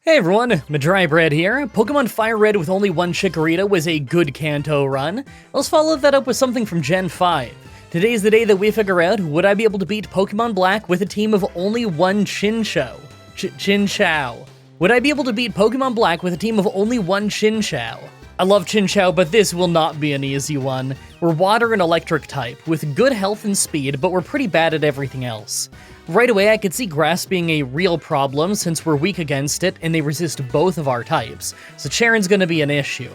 Hey everyone, Mah-Dry-Bread here. Pokemon Fire Red with only one Chikorita was a good Kanto run. Let's follow that up with something from Gen 5. Today's the day that we figure out, would I be able to beat Pokemon Black with a team of only one Chinchou? Chinchou. Would I be able to beat Pokemon Black with a team of only one Chinchou? I love Chinchou, but this will not be an easy one. We're water and electric type, with good health and speed, but we're pretty bad at everything else. Right away, I could see grass being a real problem since we're weak against it and they resist both of our types, so Charon's gonna be an issue.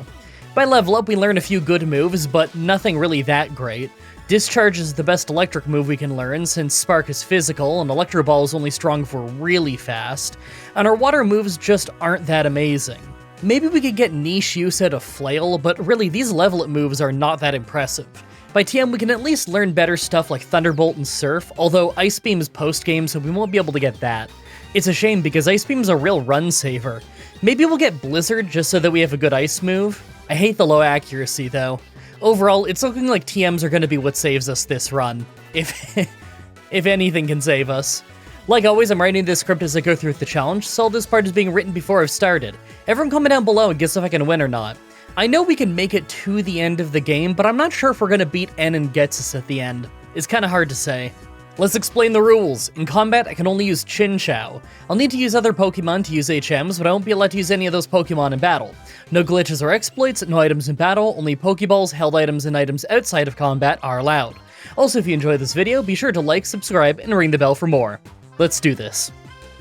By level up, we learn a few good moves, but nothing really that great. Discharge is the best electric move we can learn since Spark is physical and Electro Ball is only strong for really fast, and our water moves just aren't that amazing. Maybe we could get niche use out of Flail, but really these level up moves are not that impressive. By TM, we can at least learn better stuff like Thunderbolt and Surf, although Ice Beam is post-game, so we won't be able to get that. It's a shame because Ice Beam's a real run saver. Maybe we'll get Blizzard just so that we have a good ice move. I hate the low accuracy though. Overall, it's looking like TMs are going to be what saves us this run. If anything can save us. Like always, I'm writing this script as I go through the challenge, so all this part is being written before I've started. Everyone comment down below and guess if I can win or not. I know we can make it to the end of the game, but I'm not sure if we're gonna beat N and Getsus at the end. It's kinda hard to say. Let's explain the rules. In combat, I can only use Chinchou. I'll need to use other Pokemon to use HMs, but I won't be allowed to use any of those Pokemon in battle. No glitches or exploits, no items in battle, only Pokeballs, held items, and items outside of combat are allowed. Also, if you enjoyed this video, be sure to like, subscribe, and ring the bell for more. Let's do this.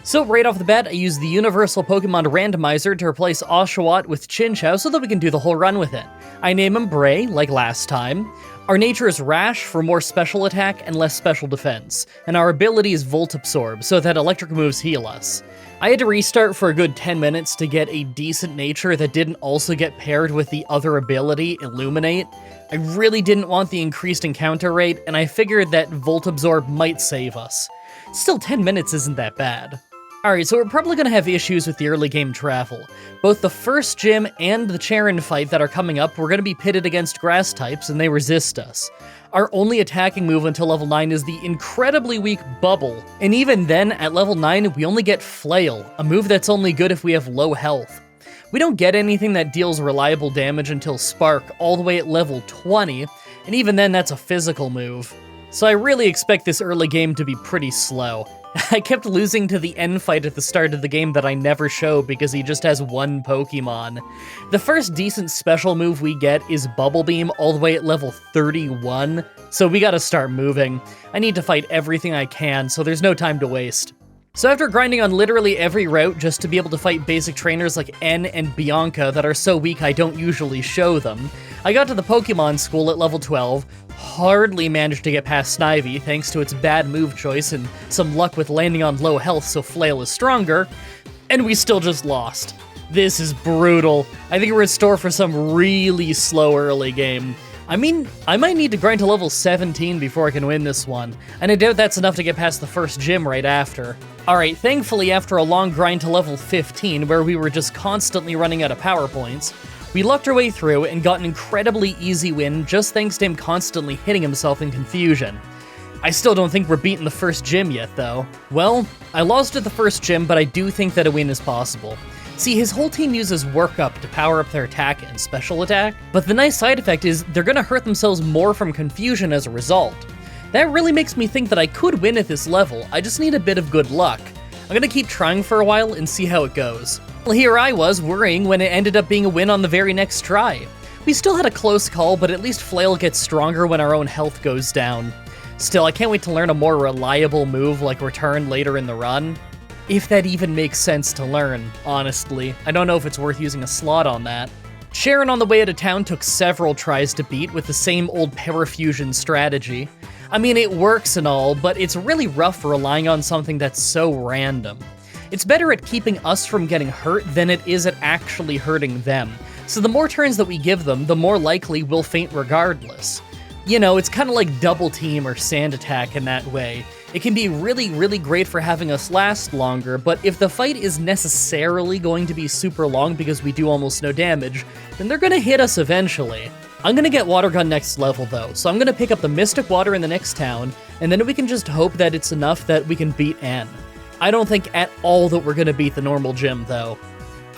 So right off the bat, I use the Universal Pokemon Randomizer to replace Oshawott with Chinchou so that we can do the whole run with it. I name him Bray, like last time. Our nature is Rash for more special attack and less special defense, and our ability is Volt Absorb so that electric moves heal us. I had to restart for a good 10 minutes to get a decent nature that didn't also get paired with the other ability, Illuminate. I really didn't want the increased encounter rate, and I figured that Volt Absorb might save us. Still, 10 minutes isn't that bad. Alright, so we're probably going to have issues with the early game travel. Both the first gym and the Charon fight that are coming up, we're going to be pitted against grass types and they resist us. Our only attacking move until level 9 is the incredibly weak Bubble, and even then, at level 9, we only get Flail, a move that's only good if we have low health. We don't get anything that deals reliable damage until Spark, all the way at level 20, and even then that's a physical move. So I really expect this early game to be pretty slow. I kept losing to the N fight at the start of the game that I never show because he just has one Pokemon. The first decent special move we get is Bubble Beam all the way at level 31, so we gotta start moving. I need to fight everything I can, so there's no time to waste. So after grinding on literally every route just to be able to fight basic trainers like N and Bianca that are so weak I don't usually show them, I got to the Pokemon School at level 12, hardly managed to get past Snivy thanks to its bad move choice and some luck with landing on low health so Flail is stronger, and we still just lost. This is brutal. I think we're in store for some really slow early game. I mean, I might need to grind to level 17 before I can win this one, and I doubt that's enough to get past the first gym right after. Alright, thankfully after a long grind to level 15 where we were just constantly running out of power points, we lucked our way through and got an incredibly easy win just thanks to him constantly hitting himself in confusion. I still don't think we're beating the first gym yet though. Well, I lost at the first gym, but I do think that a win is possible. See, his whole team uses Work Up to power up their attack and special attack, but the nice side effect is they're gonna hurt themselves more from confusion as a result. That really makes me think that I could win at this level, I just need a bit of good luck. I'm gonna keep trying for a while and see how it goes. Well, here I was worrying when it ended up being a win on the very next try. We still had a close call, but at least Flail gets stronger when our own health goes down. Still, I can't wait to learn a more reliable move like Return later in the run. If that even makes sense to learn, honestly. I don't know if it's worth using a slot on that. Charon on the way out of town took several tries to beat with the same old Parafusion strategy. I mean, it works and all, but it's really rough relying on something that's so random. It's better at keeping us from getting hurt than it is at actually hurting them, so the more turns that we give them, the more likely we'll faint regardless. You know, it's kind of like Double Team or Sand Attack in that way. It can be really, really great for having us last longer, but if the fight is necessarily going to be super long because we do almost no damage, then they're gonna hit us eventually. I'm gonna get Water Gun next level though, so I'm gonna pick up the Mystic Water in the next town, and then we can just hope that it's enough that we can beat N. I don't think at all that we're gonna beat the normal gym though.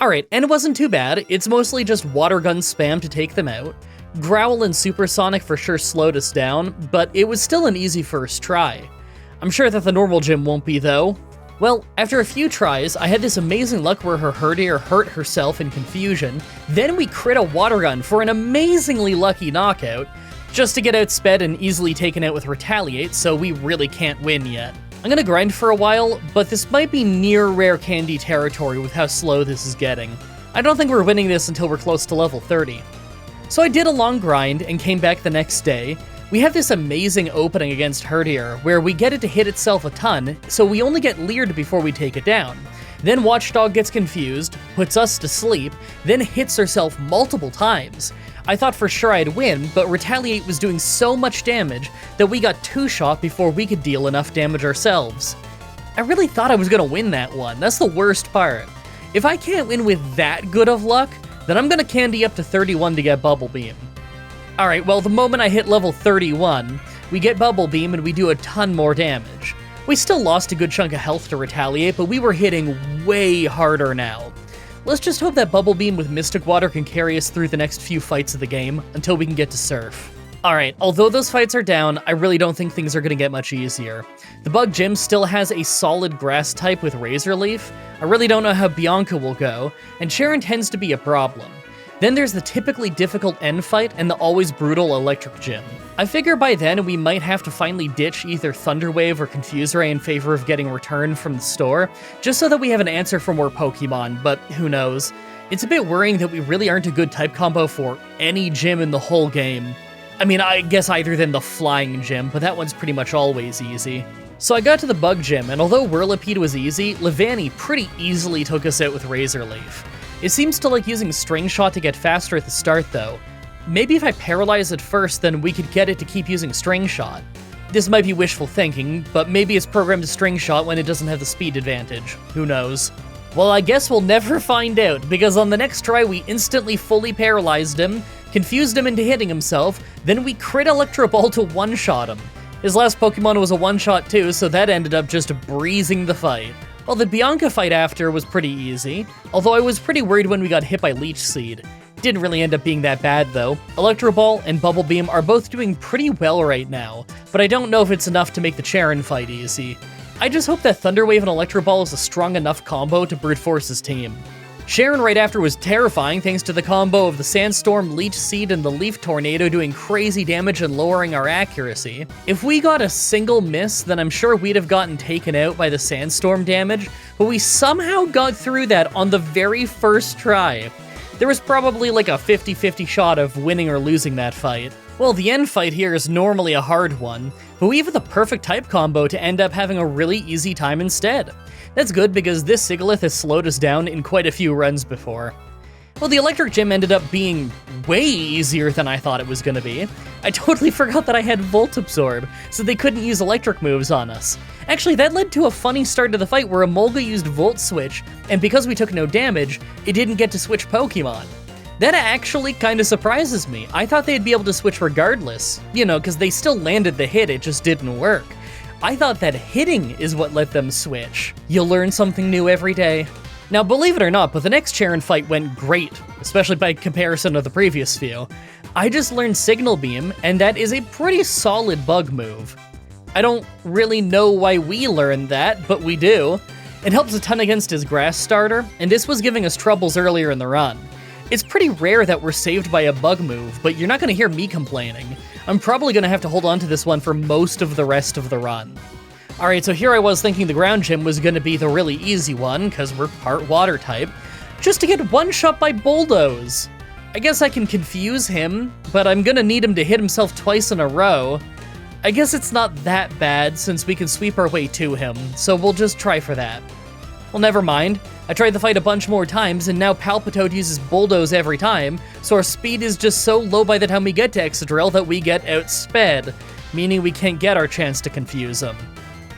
Alright, and it wasn't too bad. It's mostly just water gun spam to take them out. Growl and Supersonic for sure slowed us down, but it was still an easy first try. I'm sure that the normal gym won't be though. Well, after a few tries, I had this amazing luck where her Herdier hurt herself in confusion, then we crit a water gun for an amazingly lucky knockout, just to get outsped and easily taken out with Retaliate, so we really can't win yet. I'm gonna grind for a while, but this might be near rare candy territory with how slow this is getting. I don't think we're winning this until we're close to level 30. So I did a long grind and came back the next day. We have this amazing opening against Herdier, where we get it to hit itself a ton, so we only get leered before we take it down. Then Watchdog gets confused, puts us to sleep, then hits herself multiple times. I thought for sure I'd win, but Retaliate was doing so much damage that we got 2-shot before we could deal enough damage ourselves. I really thought I was gonna win that one, that's the worst part. If I can't win with that good of luck, then I'm gonna candy up to 31 to get Bubble Beam. Alright, well the moment I hit level 31, we get Bubble Beam and we do a ton more damage. We still lost a good chunk of health to Retaliate, but we were hitting way harder now. Let's just hope that Bubble Beam with Mystic Water can carry us through the next few fights of the game, until we can get to Surf. Alright, although those fights are down, I really don't think things are gonna get much easier. The Bug Gym still has a solid grass type with Razor Leaf. I really don't know how Bianca will go, and Sharon tends to be a problem. Then there's the typically difficult end fight and the always brutal Electric Gym. I figure by then we might have to finally ditch either Thunder Wave or Confuse Ray in favor of getting Return from the store, just so that we have an answer for more Pokemon, but who knows. It's a bit worrying that we really aren't a good type combo for any gym in the whole game. I mean, I guess either than the Flying Gym, but that one's pretty much always easy. So I got to the Bug Gym, and although Whirlipede was easy, Levani pretty easily took us out with Razor Leaf. It seems to like using String Shot to get faster at the start though. Maybe if I paralyze it first, then we could get it to keep using String Shot. This might be wishful thinking, but maybe it's programmed to String Shot when it doesn't have the speed advantage. Who knows? Well, I guess we'll never find out, because on the next try we instantly fully paralyzed him, confused him into hitting himself, then we crit Electro Ball to one-shot him. His last Pokemon was a one-shot too, so that ended up just breezing the fight. Well, the Bianca fight after was pretty easy, although I was pretty worried when we got hit by Leech Seed. Didn't really end up being that bad though. Electro Ball and Bubble Beam are both doing pretty well right now, but I don't know if it's enough to make the Charon fight easy. I just hope that Thunder Wave and Electro Ball is a strong enough combo to brute force his team. Sharon right after was terrifying thanks to the combo of the Sandstorm, Leech Seed, and the Leaf Tornado doing crazy damage and lowering our accuracy. If we got a single miss, then I'm sure we'd have gotten taken out by the Sandstorm damage, but we somehow got through that on the very first try. There was probably like a 50-50 shot of winning or losing that fight. Well, the end fight here is normally a hard one, but we have the perfect type combo to end up having a really easy time instead. That's good because this Sigilyph has slowed us down in quite a few runs before. Well, the Electric Gym ended up being way easier than I thought it was gonna be. I totally forgot that I had Volt Absorb, so they couldn't use electric moves on us. Actually, that led to a funny start to the fight where Emolga used Volt Switch, and because we took no damage, it didn't get to switch Pokemon. That actually kinda surprises me. I thought they'd be able to switch regardless, you know, because they still landed the hit, it just didn't work. I thought that hitting is what let them switch. You'll learn something new every day. Now, believe it or not, but the next Charon fight went great, especially by comparison to the previous few. I just learned Signal Beam, and that is a pretty solid bug move. I don't really know why we learned that, but we do. It helps a ton against his Grass starter, and this was giving us troubles earlier in the run. It's pretty rare that we're saved by a bug move, but you're not gonna hear me complaining. I'm probably gonna have to hold on to this one for most of the rest of the run. Alright, so here I was thinking the ground gym was gonna be the really easy one, because we're part water type, just to get one-shot by Bulldoze. I guess I can confuse him, but I'm gonna need him to hit himself twice in a row. I guess it's not that bad, since we can sweep our way to him, so we'll just try for that. Well, never mind. I tried the fight a bunch more times, and now Palpitoad uses Bulldoze every time, so our speed is just so low by the time we get to Excadrill that we get outsped, meaning we can't get our chance to confuse him.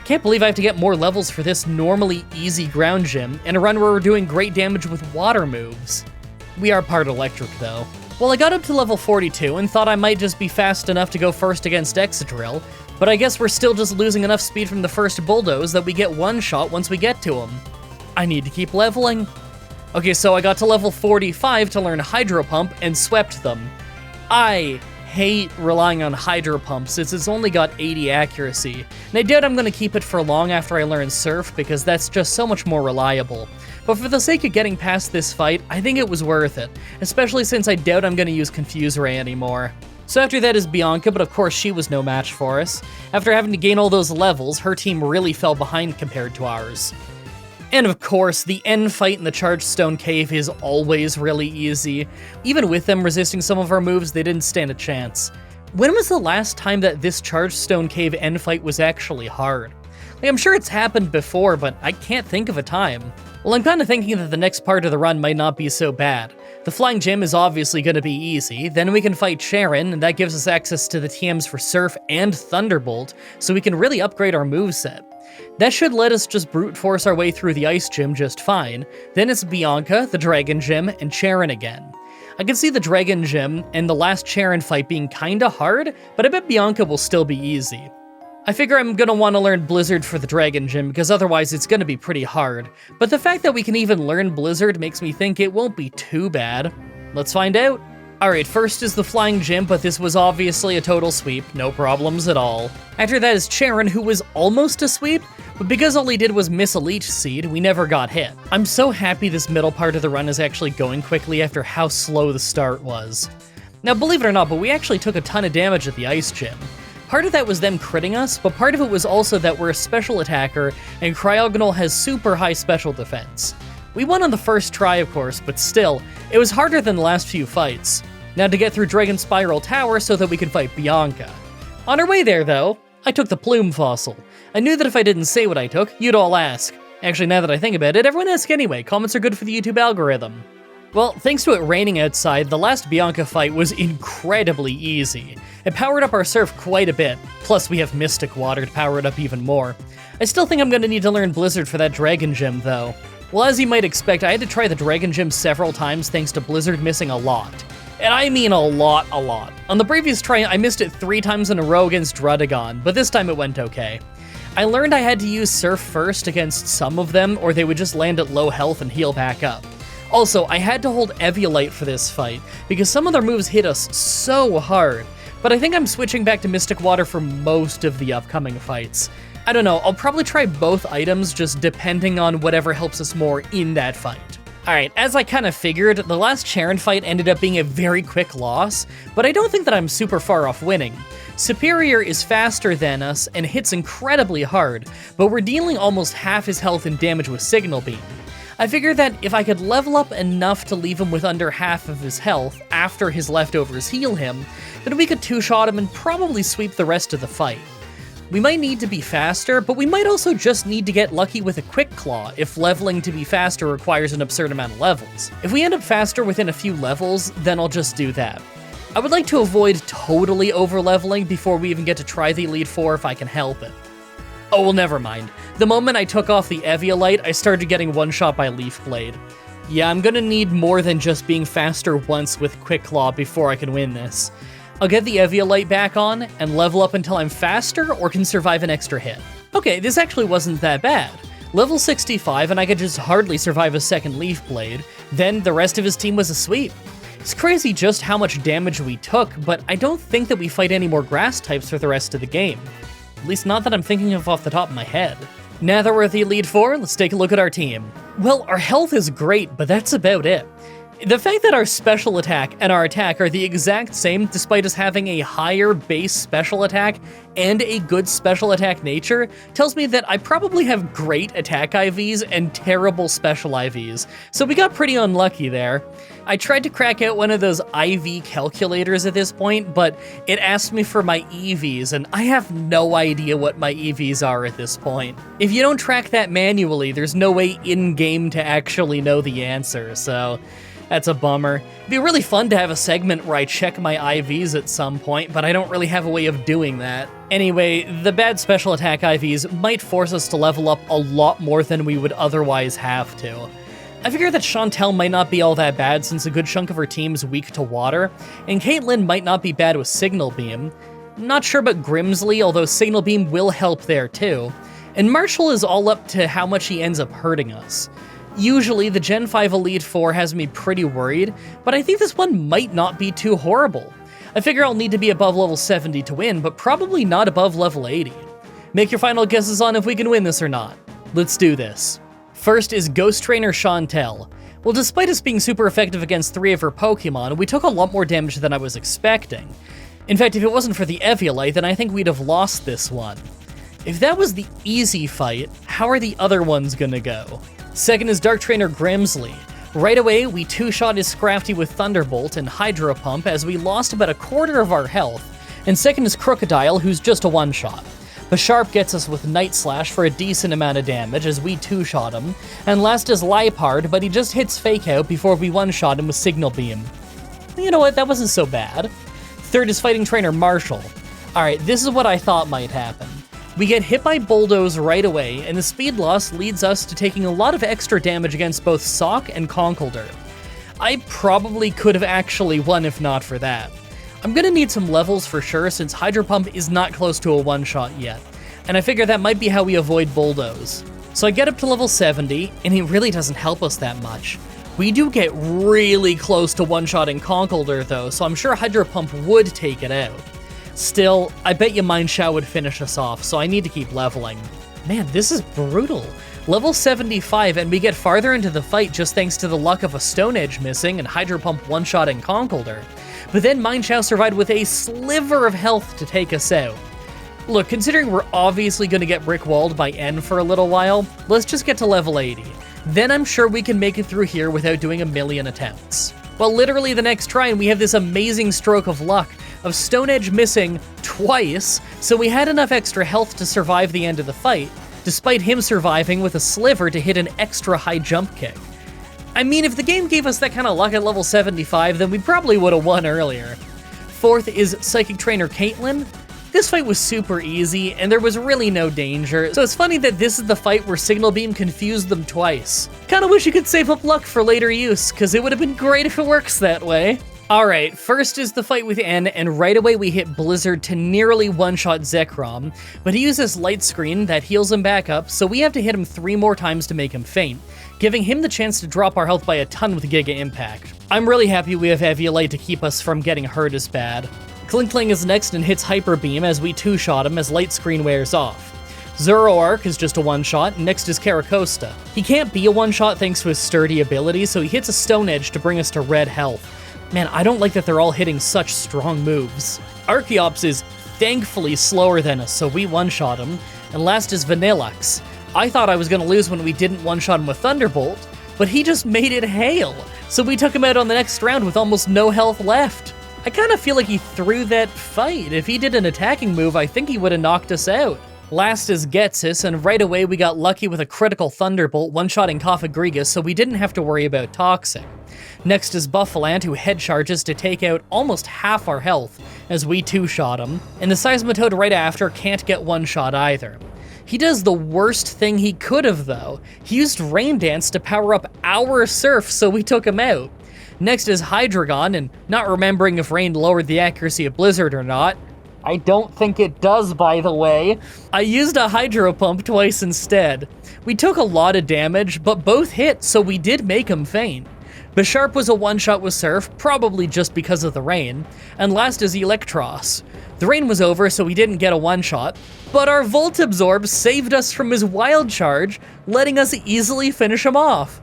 Can't believe I have to get more levels for this normally easy ground gym, in a run where we're doing great damage with water moves. We are part electric, though. Well, I got up to level 42 and thought I might just be fast enough to go first against Excadrill, but I guess we're still just losing enough speed from the first Bulldoze that we get one shot once we get to him. I need to keep leveling. Okay, so I got to level 45 to learn Hydro Pump and swept them. I hate relying on Hydro Pump since it's only got 80 accuracy, and I doubt I'm going to keep it for long after I learn Surf because that's just so much more reliable. But for the sake of getting past this fight, I think it was worth it, especially since I doubt I'm going to use Confuse Ray anymore. So after that is Bianca, but of course she was no match for us. After having to gain all those levels, her team really fell behind compared to ours. And of course, the end fight in the Charged Stone Cave is always really easy. Even with them resisting some of our moves, they didn't stand a chance. When was the last time that this Charged Stone Cave end fight was actually hard? Like, I'm sure it's happened before, but I can't think of a time. Well, I'm kinda thinking that the next part of the run might not be so bad. The Flying Gym is obviously gonna be easy, then we can fight Sharon, and that gives us access to the TMs for Surf and Thunderbolt, so we can really upgrade our moveset. That should let us just brute force our way through the Ice Gym just fine. Then it's Bianca, the Dragon Gym, and Charon again. I can see the Dragon Gym and the last Charon fight being kinda hard, but I bet Bianca will still be easy. I figure I'm gonna want to learn Blizzard for the Dragon Gym because otherwise it's gonna be pretty hard, but the fact that we can even learn Blizzard makes me think it won't be too bad. Let's find out. Alright, first is the Flying Gym, but this was obviously a total sweep, no problems at all. After that is Charon, who was almost a sweep, but because all he did was miss a Leech Seed, we never got hit. I'm so happy this middle part of the run is actually going quickly after how slow the start was. Now believe it or not, but we actually took a ton of damage at the Ice Gym. Part of that was them critting us, but part of it was also that we're a special attacker, and Cryogonal has super high special defense. We won on the first try, of course, but still, it was harder than the last few fights. Now to get through Dragon Spiral Tower so that we can fight Bianca. On our way there, though, I took the Plume Fossil. I knew that if I didn't say what I took, you'd all ask. Actually, now that I think about it, everyone asks anyway. Comments are good for the YouTube algorithm. Well, thanks to it raining outside, the last Bianca fight was incredibly easy. It powered up our Surf quite a bit, plus we have Mystic Water to power it up even more. I still think I'm gonna need to learn Blizzard for that Dragon Gym, though. Well, as you might expect, I had to try the Dragon Gym several times thanks to Blizzard missing a lot. And I mean a lot. On the previous try, I missed it 3 times in a row against Drudagon, but this time it went okay. I learned I had to use Surf first against some of them, or they would just land at low health and heal back up. Also, I had to hold Eviolite for this fight, because some of their moves hit us so hard, but I think I'm switching back to Mystic Water for most of the upcoming fights. I don't know, I'll probably try both items just depending on whatever helps us more in that fight. Alright, as I kind of figured, the last Charon fight ended up being a very quick loss, but I don't think that I'm super far off winning. Superior is faster than us and hits incredibly hard, but we're dealing almost half his health and damage with Signal Beam. I figured that if I could level up enough to leave him with under half of his health after his leftovers heal him, then we could two-shot him and probably sweep the rest of the fight. We might need to be faster, but we might also just need to get lucky with a Quick Claw if leveling to be faster requires an absurd amount of levels. If we end up faster within a few levels, then I'll just do that. I would like to avoid totally over-leveling before we even get to try the Elite Four if I can help it. Oh, well, never mind. The moment I took off the Eviolite, I started getting one-shot by Leaf Blade. Yeah, I'm gonna need more than just being faster once with Quick Claw before I can win this. I'll get the Eviolite back on and level up until I'm faster or can survive an extra hit. Okay, this actually wasn't that bad. Level 65 and I could just hardly survive a second Leaf Blade, then the rest of his team was a sweep. It's crazy just how much damage we took, but I don't think that we fight any more grass types for the rest of the game. At least not that I'm thinking of off the top of my head. Now that we're at the Elite Four, let's take a look at our team. Well, our health is great, but that's about it. The fact that our special attack and our attack are the exact same despite us having a higher base special attack and a good special attack nature tells me that I probably have great attack IVs and terrible special IVs, so we got pretty unlucky there. I tried to crack out one of those IV calculators at this point, but it asked me for my EVs, and I have no idea what my EVs are at this point. If you don't track that manually, there's no way in-game to actually know the answer, so that's a bummer. It'd be really fun to have a segment where I check my IVs at some point, but I don't really have a way of doing that. Anyway, the bad special attack IVs might force us to level up a lot more than we would otherwise have to. I figure that Chantel might not be all that bad since a good chunk of her team's weak to water, and Caitlyn might not be bad with Signal Beam. Not sure about Grimsley, although Signal Beam will help there too. And Marshall is all up to how much he ends up hurting us. Usually, the Gen 5 Elite Four has me pretty worried, but I think this one might not be too horrible. I figure I'll need to be above level 70 to win, but probably not above level 80. Make your final guesses on if we can win this or not. Let's do this. First is Ghost Trainer Chantel. Well, despite us being super effective against 3 of her Pokemon, we took a lot more damage than I was expecting. In fact, if it wasn't for the Eviolite, then I think we'd have lost this one. If that was the easy fight, how are the other ones gonna go? Second is Dark Trainer Grimsley. Right away, we two-shot his Scrafty with Thunderbolt and Hydro Pump as we lost about a quarter of our health, and second is Crocodile, who's just a one-shot. Bisharp gets us with Night Slash for a decent amount of damage as we two-shot him, and last is Liepard, but he just hits Fake Out before we one-shot him with Signal Beam. You know what, that wasn't so bad. Third is Fighting Trainer Marshall. Alright, this is what I thought might happen. We get hit by Bulldoze right away, and the speed loss leads us to taking a lot of extra damage against both Sock and Conkeldurr. I probably could have actually won if not for that. I'm gonna need some levels for sure since Hydro Pump is not close to a one-shot yet, and I figure that might be how we avoid Bulldoze. So I get up to level 70, and he really doesn't help us that much. We do get really close to one-shotting Conkeldurr though, so I'm sure Hydro Pump would take it out. Still, I bet you Mienshao would finish us off, so I need to keep leveling. Man, this is brutal. Level 75, and we get farther into the fight just thanks to the luck of a Stone Edge missing and Hydro Pump one-shotting Conkeldurr. But then Mienshao survived with a sliver of health to take us out. Look, considering we're obviously going to get brick-walled by N for a little while, let's just get to level 80. Then I'm sure we can make it through here without doing a million attempts. Well, literally the next try, and we have this amazing stroke of luck of Stone Edge missing twice, so we had enough extra health to survive the end of the fight, despite him surviving with a sliver to hit an extra high jump kick. I mean, if the game gave us that kind of luck at level 75, then we probably would have won earlier. Fourth is Psychic Trainer Caitlyn. This fight was super easy, and there was really no danger, so it's funny that this is the fight where Signal Beam confused them twice. Kinda wish you could save up luck for later use, cause it would have been great if it works that way. Alright, first is the fight with N, and right away we hit Blizzard to nearly one-shot Zekrom, but he uses Light Screen that heals him back up, so we have to hit him 3 more times to make him faint, giving him the chance to drop our health by a ton with Giga Impact. I'm really happy we have Eviolite to keep us from getting hurt as bad. Klinkling is next and hits Hyper Beam as we two-shot him as Light Screen wears off. Zoroark is just a one-shot, and next is Caracosta. He can't be a one-shot thanks to his sturdy ability, so he hits a Stone Edge to bring us to red health. Man, I don't like that they're all hitting such strong moves. Archeops is thankfully slower than us, so we one-shot him. And last is Vanillux. I thought I was gonna lose when we didn't one-shot him with Thunderbolt, but he just made it hail, so we took him out on the next round with almost no health left. I kinda feel like he threw that fight. If he did an attacking move, I think he would've knocked us out. Last is Getsis, and right away we got lucky with a critical Thunderbolt one-shotting Cofagrigus, so we didn't have to worry about Toxic. Next is Buffalant, who head charges to take out almost half our health as we two-shot him, and the Seismitoad right after can't get one shot either. He does the worst thing he could have though. He used Rain Dance to power up our Surf, so we took him out. Next is Hydreigon, and not remembering if Rain lowered the accuracy of Blizzard or not. I don't think it does, by the way. I used a Hydro Pump twice instead. We took a lot of damage, but both hit, so we did make him faint. Bisharp was a one-shot with Surf, probably just because of the rain. And last is Electros. The rain was over, so we didn't get a one-shot, but our Volt Absorb saved us from his Wild Charge, letting us easily finish him off.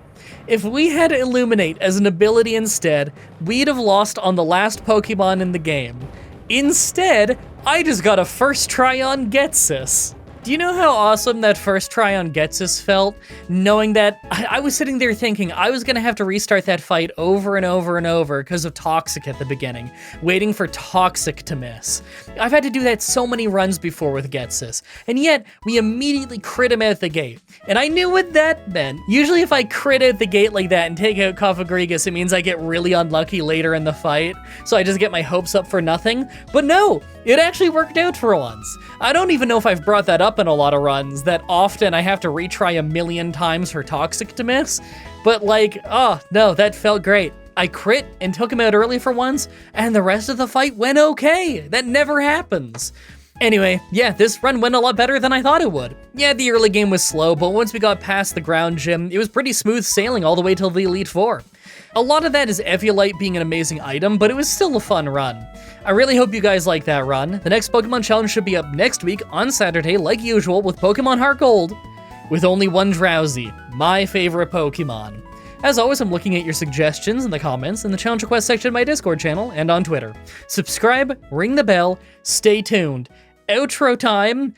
If we had Illuminate as an ability instead, we'd have lost on the last Pokemon in the game. Instead, I just got a first try on Getsis. Do you know how awesome that first try on Getsis felt? Knowing that I was sitting there thinking I was gonna have to restart that fight over and over and over because of Toxic at the beginning, waiting for Toxic to miss. I've had to do that so many runs before with Getsis, and yet we immediately crit him out the gate. And I knew what that meant. Usually if I crit out the gate like that and take out Cofagrigus, it means I get really unlucky later in the fight, so I just get my hopes up for nothing. But no, it actually worked out for once. I don't even know if I've brought that up in a lot of runs, that often I have to retry a million times for Toxic to miss, but like, oh no, that felt great. I crit and took him out early for once, and the rest of the fight went okay. That never happens. Anyway, yeah, this run went a lot better than I thought it would. Yeah, the early game was slow, but once we got past the ground gym, it was pretty smooth sailing all the way till the Elite Four. A lot of that is Eviolite being an amazing item, but it was still a fun run. I really hope you guys like that run. The next Pokemon Challenge should be up next week on Saturday, like usual, with Pokemon Heart Gold, with only one Drowsy, my favorite Pokemon. As always, I'm looking at your suggestions in the comments in the challenge request section of my Discord channel and on Twitter. Subscribe, ring the bell, stay tuned. Outro time.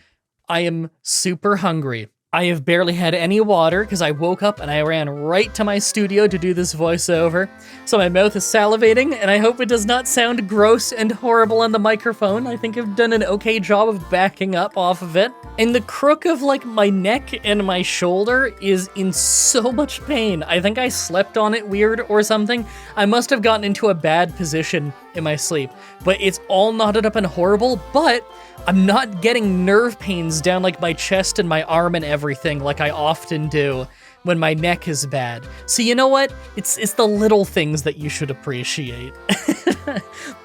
I am super hungry. I have barely had any water because I woke up and I ran right to my studio to do this voiceover. So my mouth is salivating and I hope it does not sound gross and horrible on the microphone. I think I've done an okay job of backing up off of it. And the crook of like my neck and my shoulder is in so much pain. I think I slept on it weird or something. I must have gotten into a bad position in my sleep, but it's all knotted up and horrible, but I'm not getting nerve pains down like my chest and my arm and everything like I often do when my neck is bad. So you know what? It's the little things that you should appreciate.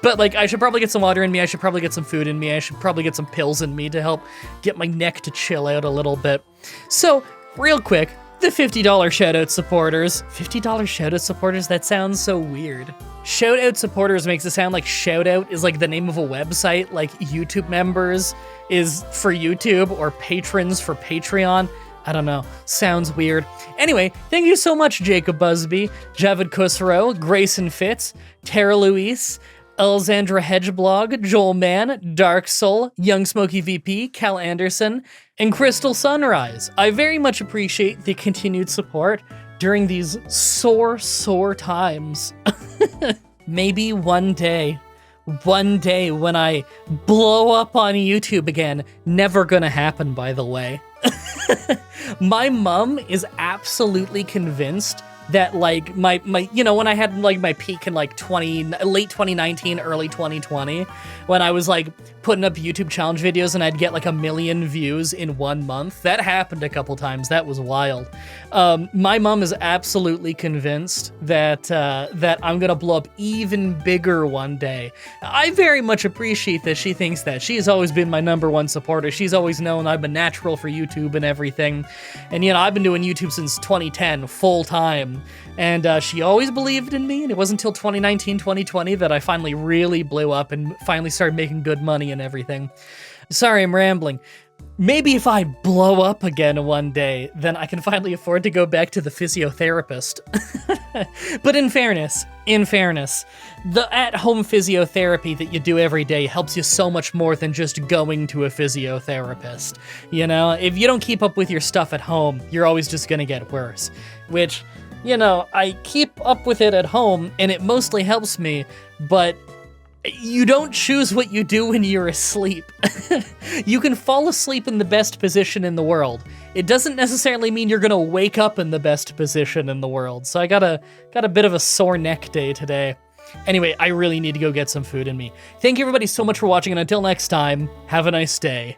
But like, I should probably get some water in me, I should probably get some food in me, I should probably get some pills in me to help get my neck to chill out a little bit. So, real quick, the $50 shoutout supporters. $50 shoutout supporters? That sounds so weird. Shoutout supporters makes it sound like shoutout is like the name of a website, like YouTube members is for YouTube or patrons for Patreon. I don't know, sounds weird. Anyway, thank you so much, Jacob Busby, Javid Kusro, Grayson Fitz, Tara Luis, Alexandra Hedgeblog, Joel Mann, Dark Soul, Young Smoky VP, Cal Anderson, and Crystal Sunrise. I very much appreciate the continued support during these sore times. Maybe one day when I blow up on YouTube again, never gonna happen, by the way. My mom is absolutely convinced that like my you know, when I had like my peak in like late 2019, early 2020, when I was like putting up YouTube challenge videos and I'd get like 1 million views in 1 month. That happened a couple times. That was wild. My mom is absolutely convinced that that I'm gonna blow up even bigger one day. I very much appreciate that she thinks that. She's always been my #1 supporter. She's always known I'm a natural for YouTube and everything. And you know, I've been doing YouTube since 2010, full time. And she always believed in me, and it wasn't until 2019, 2020 that I finally really blew up and finally started making good money and everything. Sorry, I'm rambling. Maybe if I blow up again one day, then I can finally afford to go back to the physiotherapist. But in fairness, the at-home physiotherapy that you do every day helps you so much more than just going to a physiotherapist. You know, if you don't keep up with your stuff at home, you're always just gonna get worse. Which, you know, I keep up with it at home, and it mostly helps me, but you don't choose what you do when you're asleep. You can fall asleep in the best position in the world. It doesn't necessarily mean you're gonna wake up in the best position in the world, so I got a bit of a sore neck day today. Anyway, I really need to go get some food in me. Thank you everybody so much for watching, and until next time, have a nice day.